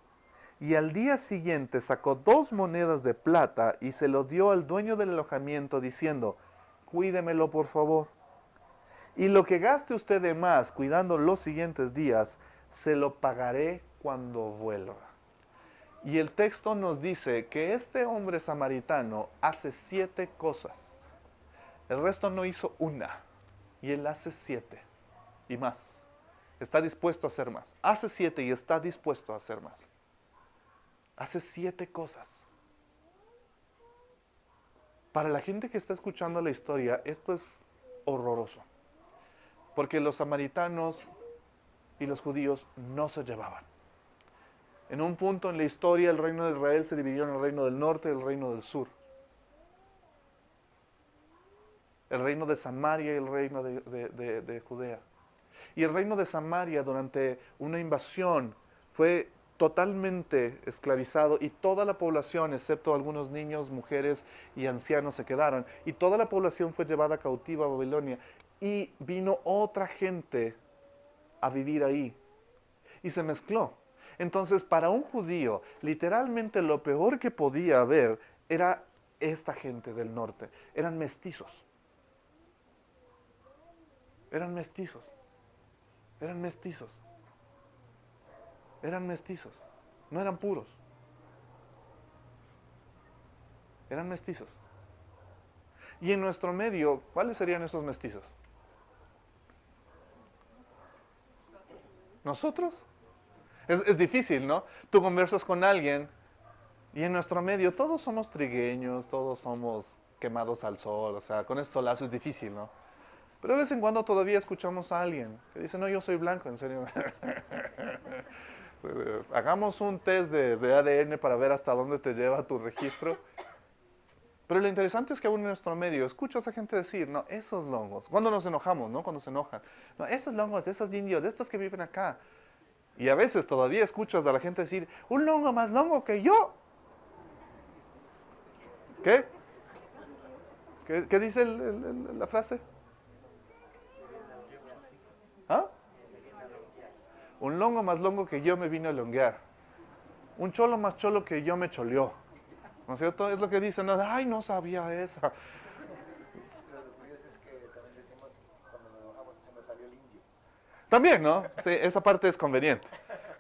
Y al día siguiente sacó 2 monedas de plata y se lo dio al dueño del alojamiento diciendo, cuídemelo por favor. Y lo que gaste usted de más cuidando los siguientes días, se lo pagaré cuando vuelva. Y el texto nos dice que este hombre samaritano hace 7 cosas. El resto no hizo una. Y él hace 7 y más. Está dispuesto a hacer más. Hace 7 y está dispuesto a hacer más. Hace 7 cosas. Para la gente que está escuchando la historia, esto es horroroso. Porque los samaritanos y los judíos no se llevaban. En un punto en la historia, el reino de Israel se dividió en el reino del norte y el reino del sur. El reino de Samaria y el reino de Judea. Y el reino de Samaria, durante una invasión, fue totalmente esclavizado y toda la población, excepto algunos niños, mujeres y ancianos, se quedaron. Y toda la población fue llevada cautiva a Babilonia. Y vino otra gente a vivir ahí. Y se mezcló. Entonces, para un judío, literalmente lo peor que podía haber era esta gente del norte. Eran mestizos. Eran mestizos. Eran mestizos. Eran mestizos. No eran puros. Eran mestizos. Y en nuestro medio, ¿cuáles serían esos mestizos? ¿Nosotros? Es difícil, ¿no? Tú conversas con alguien y en nuestro medio todos somos trigueños, todos somos quemados al sol, o sea, con ese solazo es difícil, ¿no? Pero de vez en cuando todavía escuchamos a alguien que dice, no, yo soy blanco, en serio. Hagamos un test de ADN para ver hasta dónde te lleva tu registro. Pero lo interesante es que aún en nuestro medio escuchas a gente decir, no, esos longos, cuando nos enojamos, ¿no? Cuando se enojan, no, esos longos, esos indios, de estos que viven acá. Y a veces todavía escuchas a la gente decir, un longo más longo que yo. ¿Qué? ¿Qué dice la frase? ¿Ah? Un longo más longo que yo me vine a longuear. Un cholo más cholo que yo me choleó. ¿No es cierto? Es lo que dicen, ¿no? Ay, no sabía esa. Pero lo curioso es que también decimos, cuando nos enojamos, se nos salió el indio. También, ¿no? Sí, esa parte es conveniente.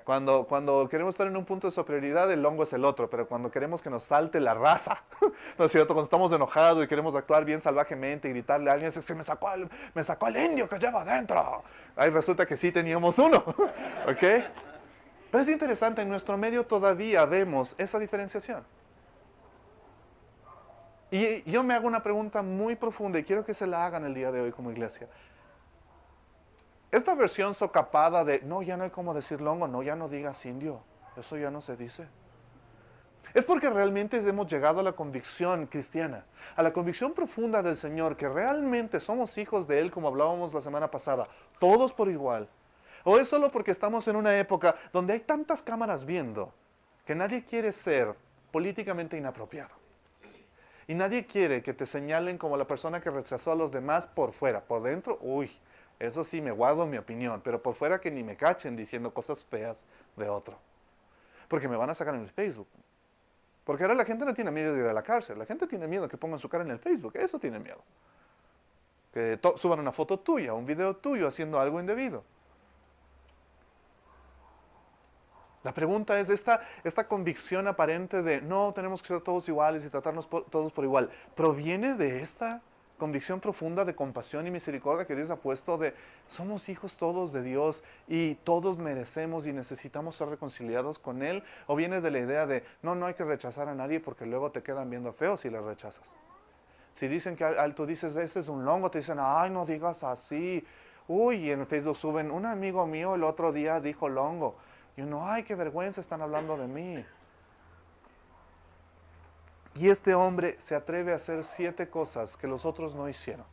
Cuando queremos estar en un punto de superioridad, el hongo es el otro, pero cuando queremos que nos salte la raza, ¿no es cierto? Cuando estamos enojados y queremos actuar bien salvajemente y gritarle a alguien, es que me sacó el indio que lleva adentro. Ahí resulta que sí teníamos uno, ¿ok? Pero es interesante, en nuestro medio todavía vemos esa diferenciación. Y yo me hago una pregunta muy profunda y quiero que se la hagan el día de hoy como iglesia. Esta versión socapada de, no, ya no hay como decir longo, no, ya no digas indio, eso ya no se dice. Es porque realmente hemos llegado a la convicción cristiana, a la convicción profunda del Señor, que realmente somos hijos de Él, como hablábamos la semana pasada, todos por igual. O es solo porque estamos en una época donde hay tantas cámaras viendo, que nadie quiere ser políticamente inapropiado. Y nadie quiere que te señalen como la persona que rechazó a los demás por fuera. Por dentro, uy, eso sí, me guardo mi opinión. Pero por fuera que ni me cachen diciendo cosas feas de otro. Porque me van a sacar en el Facebook. Porque ahora la gente no tiene miedo de ir a la cárcel. La gente tiene miedo que pongan su cara en el Facebook. Eso tiene miedo. Que suban una foto tuya, un video tuyo haciendo algo indebido. La pregunta es, esta convicción aparente de no, tenemos que ser todos iguales y tratarnos todos por igual, ¿proviene de esta convicción profunda de compasión y misericordia que Dios ha puesto de somos hijos todos de Dios y todos merecemos y necesitamos ser reconciliados con Él? ¿O viene de la idea de no hay que rechazar a nadie porque luego te quedan viendo feo si le rechazas? Si dicen que tú dices, ese es un longo, te dicen, ay, no digas así. Uy, y en el Facebook suben, un amigo mío el otro día dijo longo. Y uno, ay, qué vergüenza, están hablando de mí. Y este hombre se atreve a hacer 7 cosas que los otros no hicieron.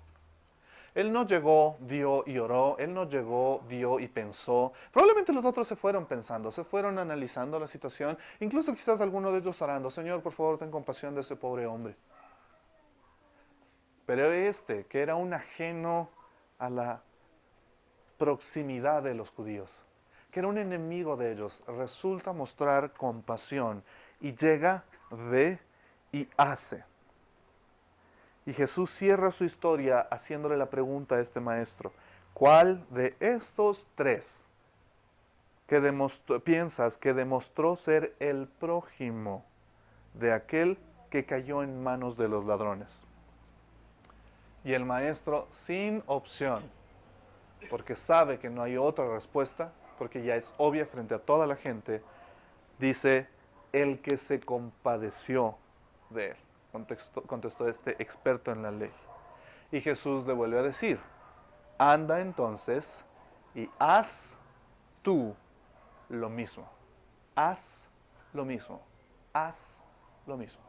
Él no llegó, dio y oró. Él no llegó, dio y pensó. Probablemente los otros se fueron pensando, se fueron analizando la situación. Incluso quizás alguno de ellos orando, Señor, por favor, ten compasión de ese pobre hombre. Pero este, que era un ajeno a la proximidad de los judíos, que era un enemigo de ellos, resulta mostrar compasión y llega, ve y hace. Y Jesús cierra su historia haciéndole la pregunta a este maestro, ¿cuál de estos 3 piensas que demostró ser el prójimo de aquel que cayó en manos de los ladrones? Y el maestro, sin opción, porque sabe que no hay otra respuesta, porque ya es obvia frente a toda la gente, dice, el que se compadeció de él. contestó este experto en la ley. Y Jesús le vuelve a decir, anda entonces y haz tú lo mismo. Haz lo mismo. Haz lo mismo.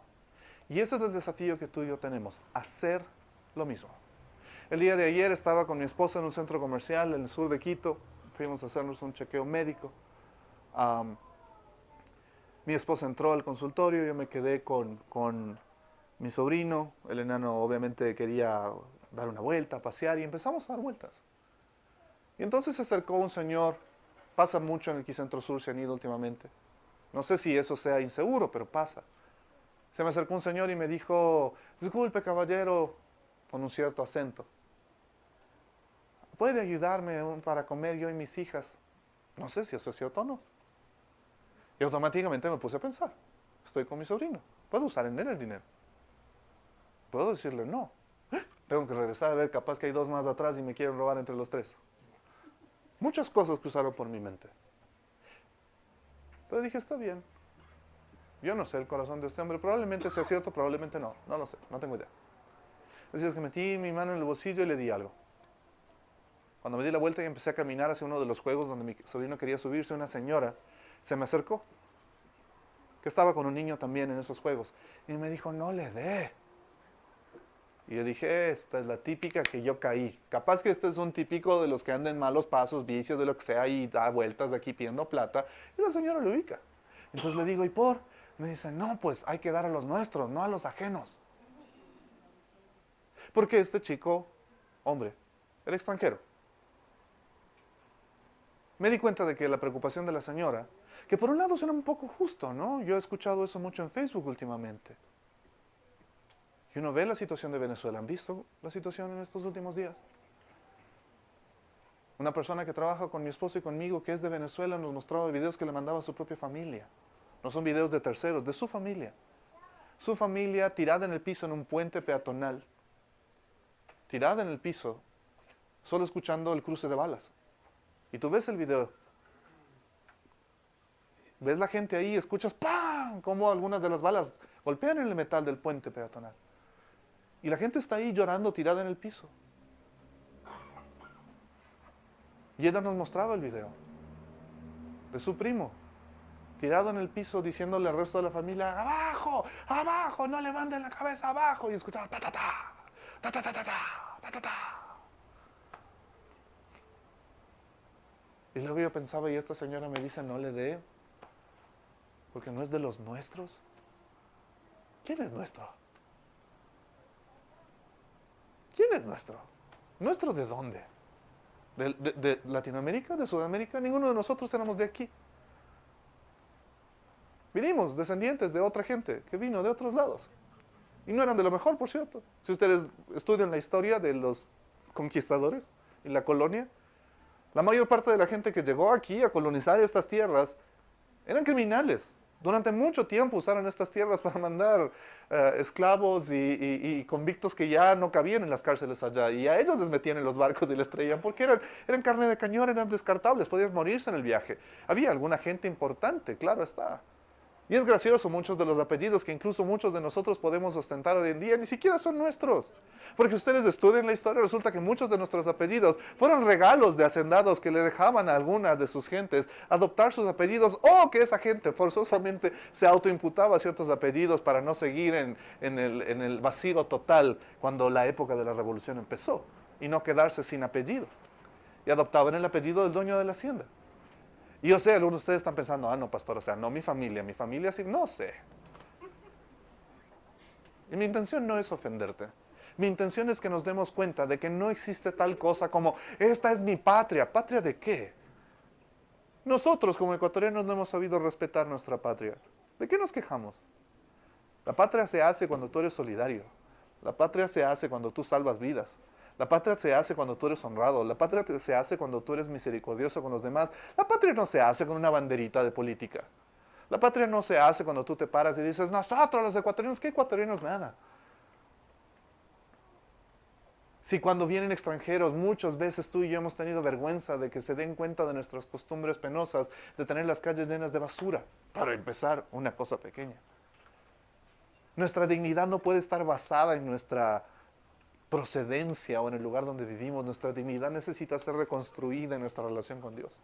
Y ese es el desafío que tú y yo tenemos, hacer lo mismo. El día de ayer estaba con mi esposa en un centro comercial en el sur de Quito. Fuimos a hacernos un chequeo médico. Mi esposa entró al consultorio, yo me quedé con mi sobrino. El enano obviamente quería dar una vuelta, pasear, y empezamos a dar vueltas. Y entonces se acercó un señor, pasa mucho en el Quicentro Sur, se han ido últimamente. No sé si eso sea inseguro, pero pasa. Se me acercó un señor y me dijo, disculpe caballero, con un cierto acento. ¿Puede ayudarme para comer yo y mis hijas? No sé si eso es cierto o no. Y automáticamente me puse a pensar, estoy con mi sobrino, ¿puedo usar en él el dinero? ¿Puedo decirle no? Tengo que regresar a ver, capaz que hay dos más atrás y me quieren robar entre los tres. Muchas cosas cruzaron por mi mente. Pero dije, está bien. Yo no sé el corazón de este hombre, probablemente sea cierto, probablemente no, no lo sé, no tengo idea. Así es que metí mi mano en el bolsillo y le di algo. Cuando me di la vuelta y empecé a caminar hacia uno de los juegos donde mi sobrino quería subirse, una señora se me acercó, que estaba con un niño también en esos juegos, y me dijo, no le dé. Y yo dije, esta es la típica que yo caí. Capaz que este es un típico de los que andan malos pasos, vicios, de lo que sea, y da vueltas de aquí pidiendo plata, y la señora lo ubica. Entonces le digo, ¿y por? Me dice, no, pues hay que dar a los nuestros, no a los ajenos. Porque este chico, hombre, era extranjero. Me di cuenta de que la preocupación de la señora, que por un lado suena un poco justo, ¿no? Yo he escuchado eso mucho en Facebook últimamente. Y uno ve la situación de Venezuela. ¿Han visto la situación en estos últimos días? Una persona que trabaja con mi esposo y conmigo, que es de Venezuela, nos mostraba videos que le mandaba a su propia familia. No son videos de terceros, de su familia. Su familia tirada en el piso en un puente peatonal. Tirada en el piso, solo escuchando el cruce de balas. Y tú ves el video. Ves la gente ahí, escuchas ¡pam! Como algunas de las balas golpean en el metal del puente peatonal. Y la gente está ahí llorando, tirada en el piso. Y ella nos mostraba el video de su primo, tirado en el piso, diciéndole al resto de la familia, ¡abajo! ¡Abajo! ¡No levanten la cabeza abajo! Y escuchaba ¡ta, ta, ta! ¡Ta, ta, ta, ta, ta! ¡Ta, ta, ta! Y luego yo pensaba, y esta señora me dice, no le dé, porque no es de los nuestros. ¿Quién es nuestro? ¿Quién es nuestro? ¿Nuestro de dónde? ¿De Latinoamérica? ¿De Sudamérica? Ninguno de nosotros éramos de aquí. Vinimos descendientes de otra gente que vino de otros lados. Y no eran de lo mejor, por cierto. Si ustedes estudian la historia de los conquistadores y la colonia, la mayor parte de la gente que llegó aquí a colonizar estas tierras eran criminales. Durante mucho tiempo usaron estas tierras para mandar esclavos y convictos que ya no cabían en las cárceles allá. Y a ellos les metían en los barcos y les traían porque eran carne de cañón, eran descartables, podían morirse en el viaje. Había alguna gente importante, claro está. Y es gracioso, muchos de los apellidos que incluso muchos de nosotros podemos ostentar hoy en día ni siquiera son nuestros. Porque ustedes estudian la historia, resulta que muchos de nuestros apellidos fueron regalos de hacendados que le dejaban a alguna de sus gentes adoptar sus apellidos, o que esa gente forzosamente se autoimputaba ciertos apellidos para no seguir en el vacío total cuando la época de la revolución empezó y no quedarse sin apellido. Y adoptaban el apellido del dueño de la hacienda. Y yo sé, algunos de ustedes están pensando, no, pastor, o sea, no mi familia sí, no sé. Y mi intención no es ofenderte. Mi intención es que nos demos cuenta de que no existe tal cosa como, esta es mi patria. ¿Patria de qué? Nosotros como ecuatorianos no hemos sabido respetar nuestra patria. ¿De qué nos quejamos? La patria se hace cuando tú eres solidario. La patria se hace cuando tú salvas vidas. La patria se hace cuando tú eres honrado. La patria se hace cuando tú eres misericordioso con los demás. La patria no se hace con una banderita de política. La patria no se hace cuando tú te paras y dices, nosotros los ecuatorianos, ¿qué ecuatorianos? Nada. Si cuando vienen extranjeros, muchas veces tú y yo hemos tenido vergüenza de que se den cuenta de nuestras costumbres penosas, de tener las calles llenas de basura. Para empezar, una cosa pequeña. Nuestra dignidad no puede estar basada en nuestra procedencia o en el lugar donde vivimos. Nuestra dignidad necesita ser reconstruida en nuestra relación con Dios.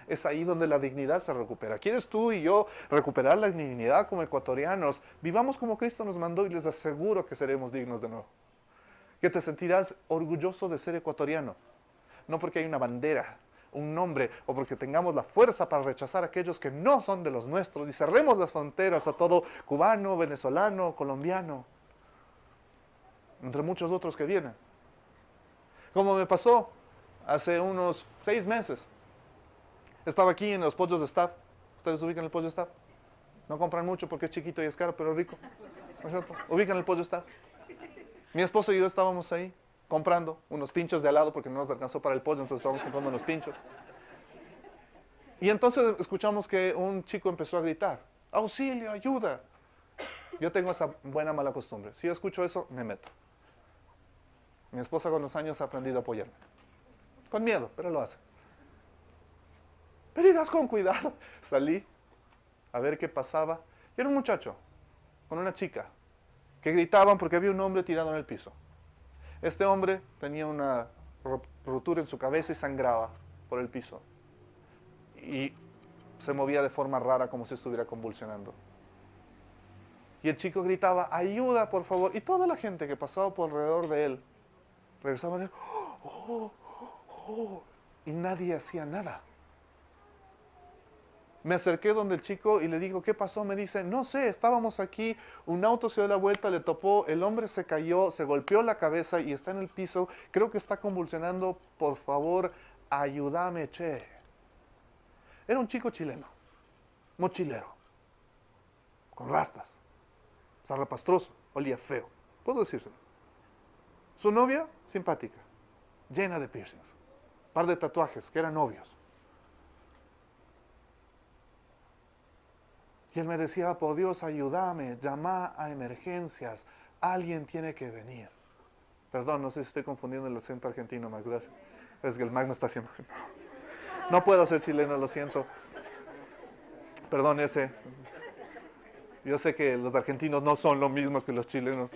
Es ahí donde la dignidad se recupera. ¿Quieres tú y yo recuperar la dignidad como ecuatorianos? Vivamos como Cristo nos mandó y les aseguro que seremos dignos de nuevo. Que te sentirás orgulloso de ser ecuatoriano. No porque hay una bandera, un nombre, o porque tengamos la fuerza para rechazar a aquellos que no son de los nuestros y cerremos las fronteras a todo cubano, venezolano, colombiano, entre muchos otros que vienen. Como me pasó hace unos 6 meses. Estaba aquí en los pollos de Staff. ¿Ustedes ubican el pollo Staff? No compran mucho porque es chiquito y es caro, pero rico. ¿No es cierto? Ubican el pollo Staff. Mi esposo y yo estábamos ahí comprando unos pinchos de helado porque no nos alcanzó para el pollo, entonces estábamos comprando unos pinchos. Y entonces escuchamos que un chico empezó a gritar, ¡auxilio, ayuda! Yo tengo esa buena mala costumbre. Si yo escucho eso, me meto. Mi esposa con los años ha aprendido a apoyarme. Con miedo, pero lo hace. Pero irás con cuidado. Salí a ver qué pasaba. Y era un muchacho con una chica que gritaban porque había un hombre tirado en el piso. Este hombre tenía una rotura en su cabeza y sangraba por el piso. Y se movía de forma rara como si estuviera convulsionando. Y el chico gritaba, ayuda por favor. Y toda la gente que pasaba por alrededor de él regresaba a él. Oh, oh, oh, y nadie hacía nada. Me acerqué donde el chico y le digo, ¿qué pasó? Me dice, no sé, estábamos aquí, un auto se dio la vuelta, le topó, el hombre se cayó, se golpeó la cabeza y está en el piso, creo que está convulsionando, por favor, ayúdame, che. Era un chico chileno, mochilero, con rastas, zarrapastroso, olía feo, puedo decírselo. Su novia, simpática, llena de piercings, par de tatuajes, que eran novios. Y él me decía, por Dios, ayúdame, llama a emergencias, alguien tiene que venir. Perdón, no sé si estoy confundiendo el acento argentino, Max, gracias. Es que el Max me está haciendo así. No puedo ser chileno, lo siento. Perdón ese. Yo sé que los argentinos no son lo mismo que los chilenos.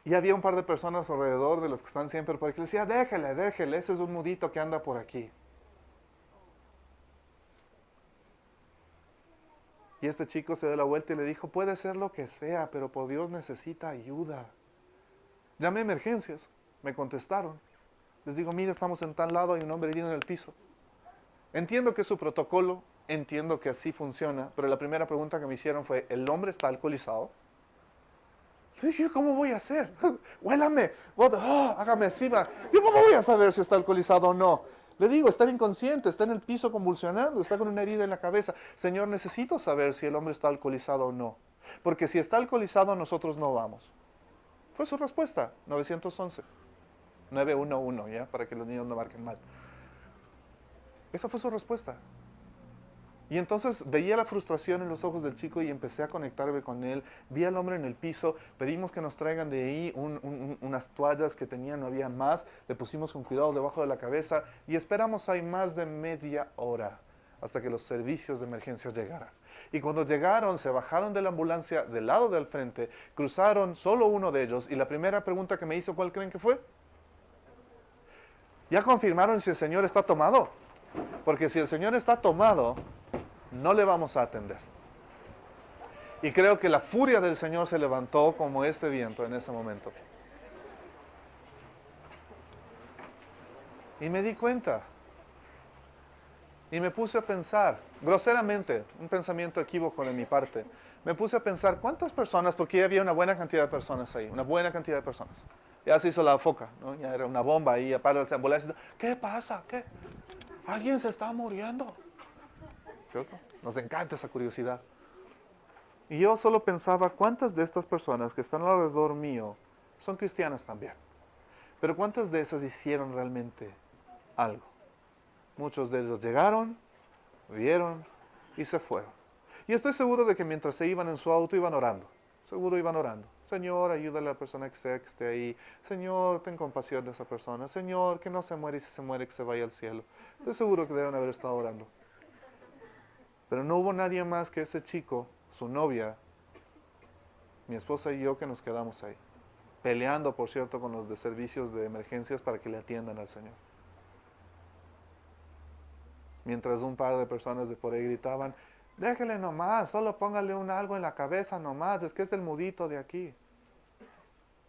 Y había un par de personas alrededor de los que están siempre por aquí. Le decía, déjele, ese es un mudito que anda por aquí. Y este chico se dio la vuelta y le dijo, puede ser lo que sea, pero por Dios necesita ayuda. Llamé a emergencias, me contestaron. Les digo, mira, estamos en tal lado, hay un hombre herido en el piso. Entiendo que es su protocolo, entiendo que así funciona, pero la primera pregunta que me hicieron fue, ¿el hombre está alcoholizado? Le dije, ¿cómo voy a hacer? Huélame, hágame así. ¿Yo cómo voy a saber si está alcoholizado o no? Le digo, está inconsciente, está en el piso convulsionando, está con una herida en la cabeza. Señor, necesito saber si el hombre está alcoholizado o no. Porque si está alcoholizado, nosotros no vamos. Fue su respuesta, 911. 911, ¿ya? Para que los niños no marquen mal. Esa fue su respuesta. Y entonces veía la frustración en los ojos del chico y empecé a conectarme con él. Vi al hombre en el piso, pedimos que nos traigan de ahí unas toallas que tenían, no había más. Le pusimos con cuidado debajo de la cabeza y esperamos ahí más de media hora hasta que los servicios de emergencia llegaran. Y cuando llegaron, se bajaron de la ambulancia del lado del frente, cruzaron solo uno de ellos y la primera pregunta que me hizo, ¿cuál creen que fue? ¿Ya confirmaron si el señor está tomado? Porque si el señor está tomado, no le vamos a atender. Y creo que la furia del Señor se levantó como este viento en ese momento. Y me di cuenta. Y me puse a pensar, groseramente, un pensamiento equívoco de mi parte. Me puse a pensar, ¿cuántas personas? Porque ya había una buena cantidad de personas ahí, una buena cantidad de personas. Ya se hizo la foca, ¿no? Ya era una bomba ahí, para las ambulancias. ¿Qué pasa? ¿Qué? ¿Alguien se está muriendo? ¿Cierto? Nos encanta esa curiosidad. Y yo solo pensaba, ¿cuántas de estas personas que están alrededor mío son cristianas también? Pero ¿cuántas de esas hicieron realmente algo? Muchos de ellos llegaron, vieron y se fueron. Y estoy seguro de que mientras se iban en su auto iban orando. Seguro iban orando. Señor, ayuda a la persona que sea que esté ahí. Señor, ten compasión de esa persona. Señor, que no se muere y si se muere que se vaya al cielo. Estoy seguro que deben haber estado orando. Pero no hubo nadie más que ese chico, su novia, mi esposa y yo que nos quedamos ahí. Peleando, por cierto, con los de servicios de emergencias para que le atiendan al Señor. Mientras un par de personas de por ahí gritaban, déjele nomás, solo póngale algo en la cabeza nomás, es que es el mudito de aquí.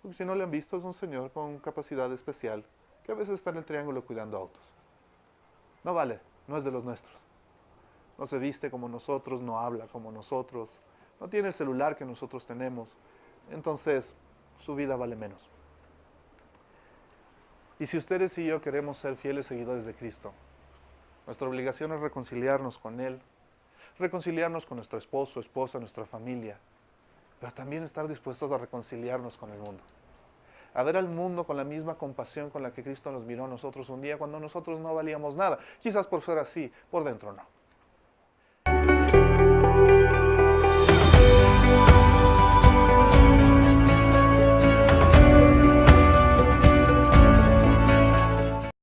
Porque si no le han visto, es un señor con capacidad especial, que a veces está en el triángulo cuidando autos. No vale, no es de los nuestros. No se viste como nosotros, no habla como nosotros, no tiene el celular que nosotros tenemos. Entonces, su vida vale menos. Y si ustedes y yo queremos ser fieles seguidores de Cristo, nuestra obligación es reconciliarnos con Él, reconciliarnos con nuestro esposo, esposa, nuestra familia, pero también estar dispuestos a reconciliarnos con el mundo. A ver al mundo con la misma compasión con la que Cristo nos miró a nosotros un día cuando nosotros no valíamos nada. Quizás por fuera sí, por dentro no.